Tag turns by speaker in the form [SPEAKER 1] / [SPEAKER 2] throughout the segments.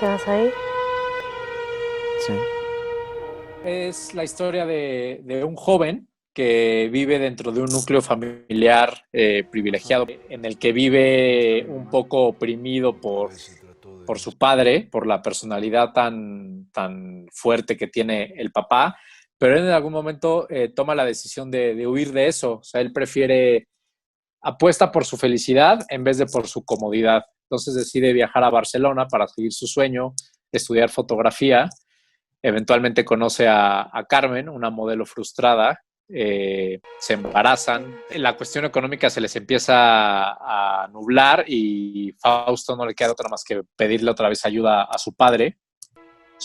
[SPEAKER 1] ¿Estás ahí?
[SPEAKER 2] Sí.
[SPEAKER 3] Es la historia de un joven que vive dentro de un núcleo familiar privilegiado, en el que vive un poco oprimido por su padre, por la personalidad tan fuerte que tiene el papá, pero él en algún momento toma la decisión de huir de eso. O sea, él prefiere, apuesta por su felicidad en vez de por su comodidad. Entonces decide viajar a Barcelona para seguir su sueño, estudiar fotografía. Eventualmente conoce a Carmen, una modelo frustrada, se embarazan, la cuestión económica se les empieza a nublar y Fausto no le queda otra más que pedirle otra vez ayuda a su padre.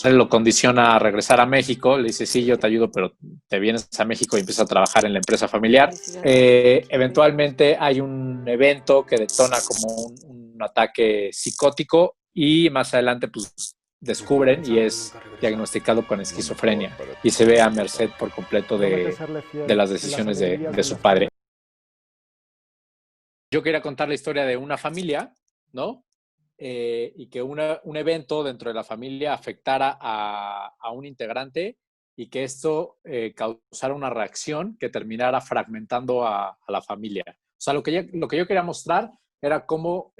[SPEAKER 3] Él lo condiciona a regresar a México, le dice, sí, yo te ayudo, pero te vienes a México y empiezas a trabajar en la empresa familiar. Eventualmente hay un evento que detona como un ataque psicótico y más adelante pues descubren y es diagnosticado con esquizofrenia y se ve a merced por completo
[SPEAKER 1] Serle
[SPEAKER 3] de
[SPEAKER 1] fiel
[SPEAKER 3] las
[SPEAKER 1] en las
[SPEAKER 3] decisiones
[SPEAKER 1] alegrías
[SPEAKER 3] de
[SPEAKER 1] y en
[SPEAKER 3] su
[SPEAKER 1] las
[SPEAKER 3] padre.
[SPEAKER 1] penas.
[SPEAKER 3] Yo quería contar la historia de una familia, ¿no? Y que un evento dentro de la familia afectara a un integrante y que esto causara una reacción que terminara fragmentando a la familia. O sea, lo que yo quería mostrar era cómo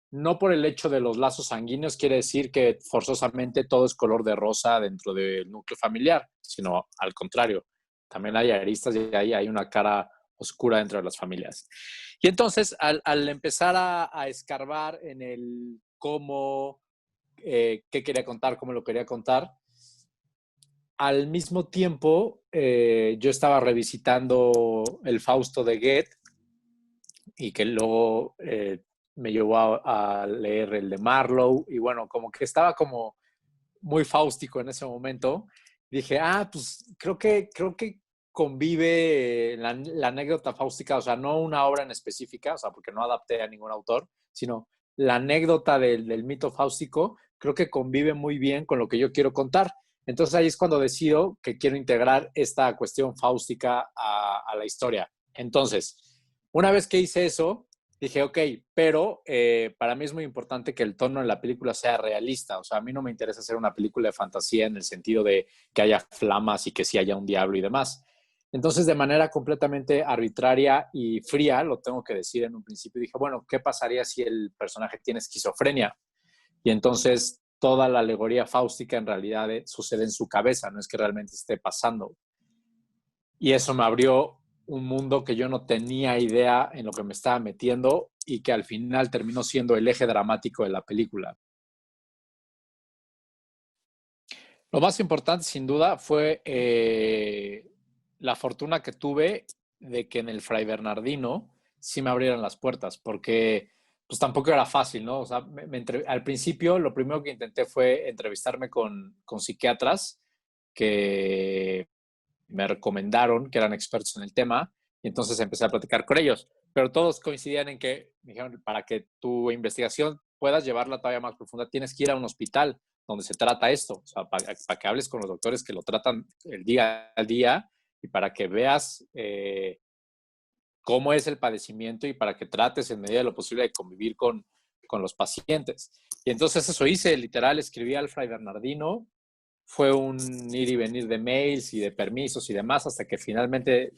[SPEAKER 3] no por el hecho de los lazos sanguíneos quiere decir que forzosamente todo es color de rosa dentro del núcleo familiar, sino al contrario, también hay aristas y ahí hay una cara oscura dentro de las familias. Y entonces, al empezar a escarbar en el cómo, qué quería contar, cómo lo quería contar, al mismo tiempo yo estaba revisitando el Fausto de Goethe y que luego me llevó a leer el de Marlowe y bueno, como que estaba como muy fáustico en ese momento. Dije, pues creo que convive la anécdota fáustica, o sea, no una obra en específica, o sea, porque no adapté a ningún autor, sino la anécdota del mito fáustico, creo que convive muy bien con lo que yo quiero contar. Entonces ahí es cuando decido que quiero integrar esta cuestión fáustica a la historia. Entonces, una vez que hice eso, dije, ok, pero para mí es muy importante que el tono en la película sea realista. O sea, a mí no me interesa hacer una película de fantasía en el sentido de que haya flamas y que sí haya un diablo y demás. Entonces, de manera completamente arbitraria y fría, lo tengo que decir en un principio, dije, bueno, ¿qué pasaría si el personaje tiene esquizofrenia? Y entonces toda la alegoría fáustica en realidad sucede en su cabeza, no es que realmente esté pasando. Y eso me abrió un mundo que yo no tenía idea en lo que me estaba metiendo y que al final terminó siendo el eje dramático de la película. Lo más importante, sin duda, fue la fortuna que tuve de que en el Fray Bernardino sí me abrieran las puertas, porque pues tampoco era fácil, ¿no? O sea, al principio lo primero que intenté fue entrevistarme con psiquiatras que me recomendaron, que eran expertos en el tema, y entonces empecé a platicar con ellos. Pero todos coincidían en que, me dijeron, para que tu investigación puedas llevarla todavía más profunda, tienes que ir a un hospital donde se trata esto, o sea, para que hables con los doctores que lo tratan el día al día y para que veas cómo es el padecimiento y para que trates en medida de lo posible de convivir con los pacientes. Y entonces eso hice, literal, escribí al Fray Bernardino, fue un ir y venir de mails y de permisos y demás hasta que finalmente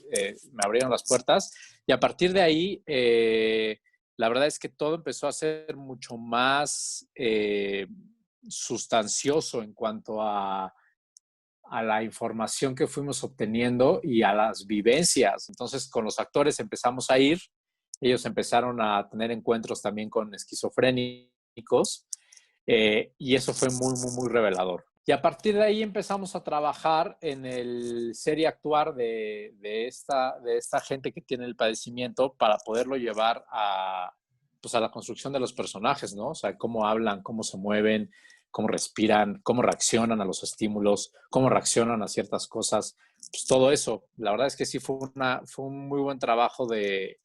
[SPEAKER 3] me abrieron las puertas y a partir de ahí la verdad es que todo empezó a ser mucho más sustancioso en cuanto a la información que fuimos obteniendo y a las vivencias. Entonces con los actores empezamos a ir, ellos empezaron a tener encuentros también con esquizofrénicos y eso fue muy, muy, muy revelador. Y a partir de ahí empezamos a trabajar en el ser y actuar de esta gente que tiene el padecimiento para poderlo llevar pues a la construcción de los personajes, ¿no? O sea, cómo hablan, cómo se mueven, cómo respiran, cómo reaccionan a los estímulos, cómo reaccionan a ciertas cosas. Pues todo eso, la verdad es que sí fue un muy buen trabajo de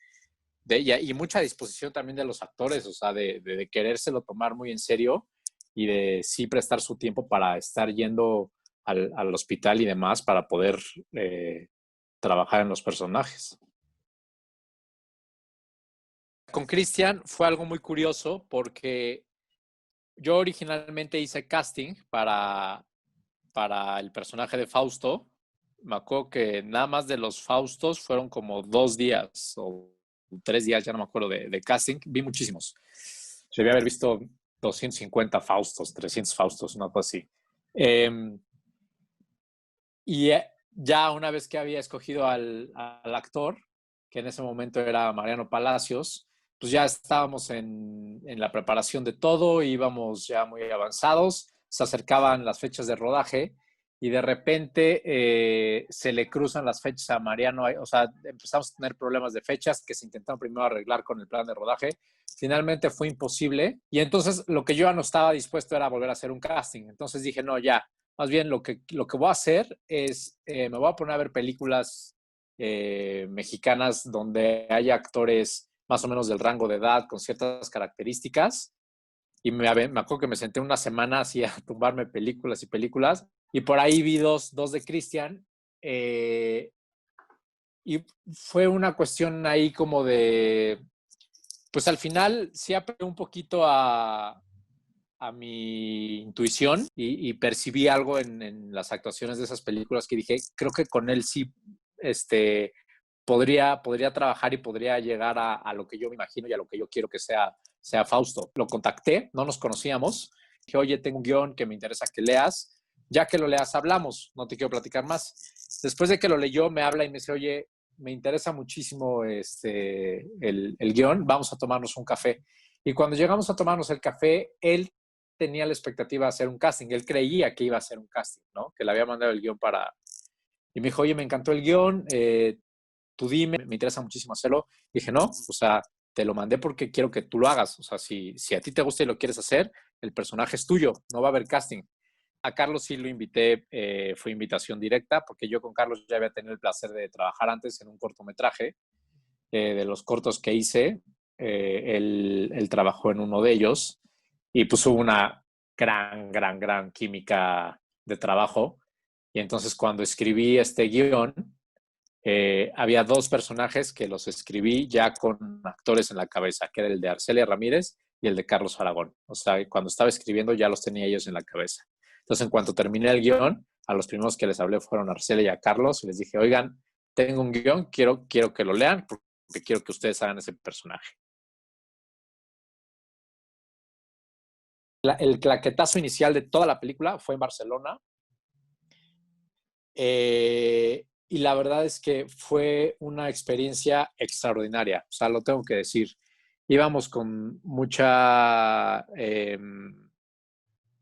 [SPEAKER 3] ella y mucha disposición también de los actores, o sea, de querérselo tomar muy en serio y de sí prestar su tiempo para estar yendo al hospital y demás para poder trabajar en los personajes. Con Cristian fue algo muy curioso porque yo originalmente hice casting para el personaje de Fausto. Me acuerdo que nada más de los Faustos fueron como 2 días o 3 días, ya no me acuerdo, de casting. Vi muchísimos. Debí haber visto 250 Faustos, 300 Faustos, una cosa así. Eh, y ya una vez que había escogido al actor, que en ese momento era Mariano Palacios, pues ya estábamos en la preparación de todo, íbamos ya muy avanzados, se acercaban las fechas de rodaje y de repente se le cruzan las fechas a Mariano, o sea, empezamos a tener problemas de fechas que se intentaron primero arreglar con el plan de rodaje, finalmente fue imposible y entonces lo que yo ya no estaba dispuesto era volver a hacer un casting, entonces dije, no, ya, más bien lo que voy a hacer es, me voy a poner a ver películas mexicanas donde haya actores más o menos del rango de edad con ciertas características. Y me acuerdo que me senté una semana así a tumbarme películas y películas. Y por ahí vi dos de Cristian. Y fue una cuestión ahí como de, pues al final sí apelé un poquito a mi intuición y percibí algo en las actuaciones de esas películas que dije, creo que con él sí podría trabajar y podría llegar a lo que yo me imagino y a lo que yo quiero que sea Fausto. Lo contacté, no nos conocíamos, dije, oye, tengo un guión que me interesa que leas, ya que lo leas hablamos, no te quiero platicar más. Después de que lo leyó, me habla y me dice, oye, me interesa muchísimo el guión, vamos a tomarnos un café. Y cuando llegamos a tomarnos el café, él tenía la expectativa de hacer un casting, él creía que iba a hacer un casting, ¿no? Que le había mandado el guión para... Y me dijo, oye, me encantó el guión, tú dime, me interesa muchísimo hacerlo. Y dije, no, o sea, te lo mandé porque quiero que tú lo hagas. O sea, si a ti te gusta y lo quieres hacer, el personaje es tuyo, no va a haber casting. A Carlos sí lo invité, fue invitación directa, porque yo con Carlos ya había tenido el placer de trabajar antes en un cortometraje. De los cortos que hice, él trabajó en uno de ellos y pues hubo una gran química de trabajo. Y entonces cuando escribí este guión, había dos personajes que los escribí ya con actores en la cabeza, que era el de Arcelia Ramírez y el de Carlos Aragón. O sea, cuando estaba escribiendo ya los tenía ellos en la cabeza. Entonces, en cuanto terminé el guión, a los primeros que les hablé fueron a Arcelia y a Carlos y les dije, oigan, tengo un guión, quiero que lo lean porque quiero que ustedes hagan ese personaje. El claquetazo inicial de toda la película fue en Barcelona. Y la verdad es que fue una experiencia extraordinaria, o sea, lo tengo que decir. Íbamos con mucha,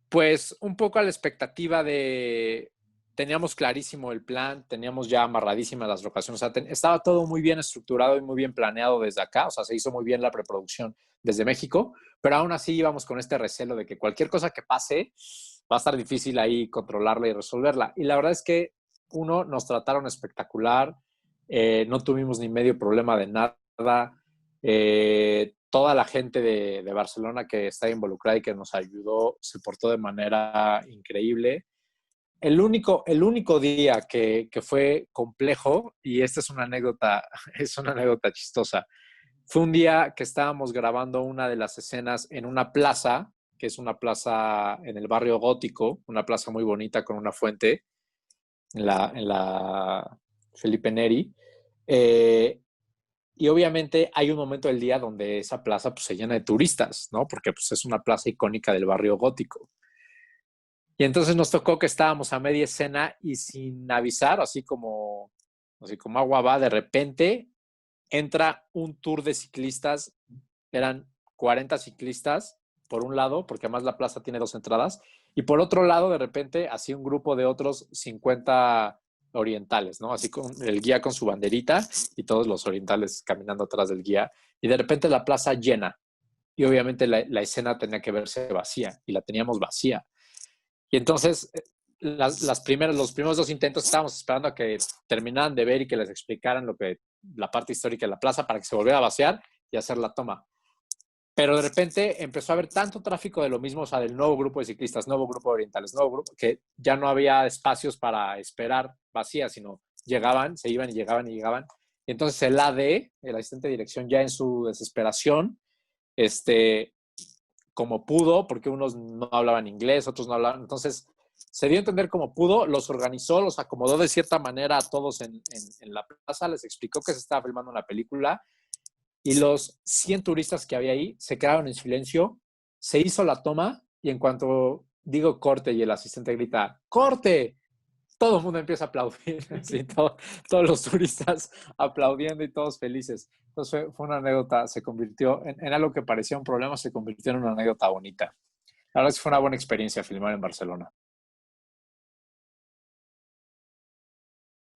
[SPEAKER 3] pues un poco a la expectativa de, teníamos clarísimo el plan, teníamos ya amarradísimas las locaciones, o sea, estaba todo muy bien estructurado y muy bien planeado desde acá, o sea, se hizo muy bien la preproducción desde México, pero aún así íbamos con este recelo de que cualquier cosa que pase va a estar difícil ahí controlarla y resolverla. Y la verdad es que uno, nos trataron espectacular, no tuvimos ni medio problema de nada. Toda la gente de Barcelona que está involucrada y que nos ayudó se portó de manera increíble. El único día que fue complejo, y esta es una anécdota, es una anécdota chistosa, fue un día que estábamos grabando una de las escenas en una plaza, que es una plaza en el barrio gótico, una plaza muy bonita con una fuente, en la Felipe Neri. Eh, y obviamente hay un momento del día donde esa plaza pues, se llena de turistas, ¿no? Porque pues, es una plaza icónica del barrio gótico. Y entonces nos tocó que estábamos a media escena y sin avisar, así como agua va, de repente entra un tour de ciclistas, eran 40 ciclistas por un lado, porque además la plaza tiene dos entradas, y por otro lado, de repente, así un grupo de otros 50 orientales, ¿no? Así con el guía con su banderita y todos los orientales caminando atrás del guía, y de repente la plaza llena, y obviamente la escena tenía que verse vacía, y la teníamos vacía. Y entonces, los primeros dos intentos estábamos esperando a que terminaran de ver y que les explicaran la parte histórica de la plaza para que se volviera a vaciar y hacer la toma. Pero de repente empezó a haber tanto tráfico de lo mismo, o sea, del nuevo grupo de ciclistas, nuevo grupo de orientales, nuevo grupo, que ya no había espacios para esperar vacías, sino llegaban, se iban y llegaban y llegaban. Y entonces el AD, el asistente de dirección, ya en su desesperación, este, como pudo, porque unos no hablaban inglés, otros no hablaban. Entonces, se dio a entender como pudo, los organizó, los acomodó de cierta manera a todos en la plaza, les explicó que se estaba filmando una película y los 100 turistas que había ahí se quedaron en silencio, se hizo la toma y en cuanto digo corte y el asistente grita, ¡corte!, todo el mundo empieza a aplaudir, así, todos los turistas aplaudiendo y todos felices. Entonces fue una anécdota, se convirtió en algo que parecía un problema, se convirtió en una anécdota bonita. La verdad es que fue una buena experiencia filmar en Barcelona.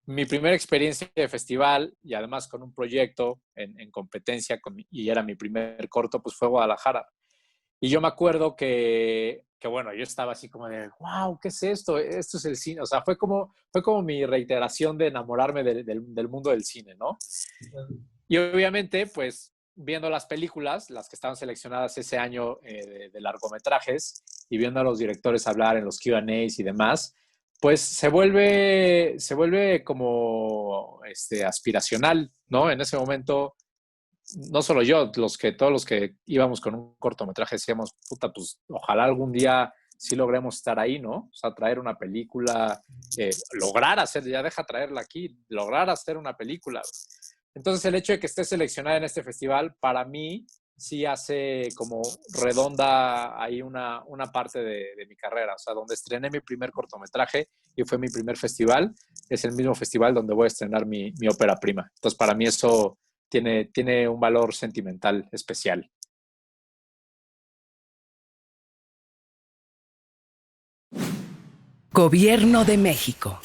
[SPEAKER 3] Mi primera experiencia de festival y además con un proyecto en competencia y era mi primer corto, pues fue Guadalajara. Y yo me acuerdo que, bueno, yo estaba así como de, wow, ¿qué es esto? Esto es el cine. O sea, fue como mi reiteración de enamorarme del mundo del cine, ¿no? Y obviamente, pues, viendo las películas, las que estaban seleccionadas ese año de largometrajes, y viendo a los directores hablar en los Q&As y demás, pues se vuelve como aspiracional, ¿no? En ese momento no solo yo, todos los que íbamos con un cortometraje decíamos, puta, pues ojalá algún día sí logremos estar ahí, ¿no? O sea, traer una película, lograr hacer, ya deja traerla aquí, lograr hacer una película. Entonces, el hecho de que esté seleccionada en este festival, para mí, sí hace como redonda ahí una parte de mi carrera. O sea, donde estrené mi primer cortometraje y fue mi primer festival, es el mismo festival donde voy a estrenar mi ópera prima. Entonces, para mí eso tiene un valor sentimental especial.
[SPEAKER 1] Gobierno de México.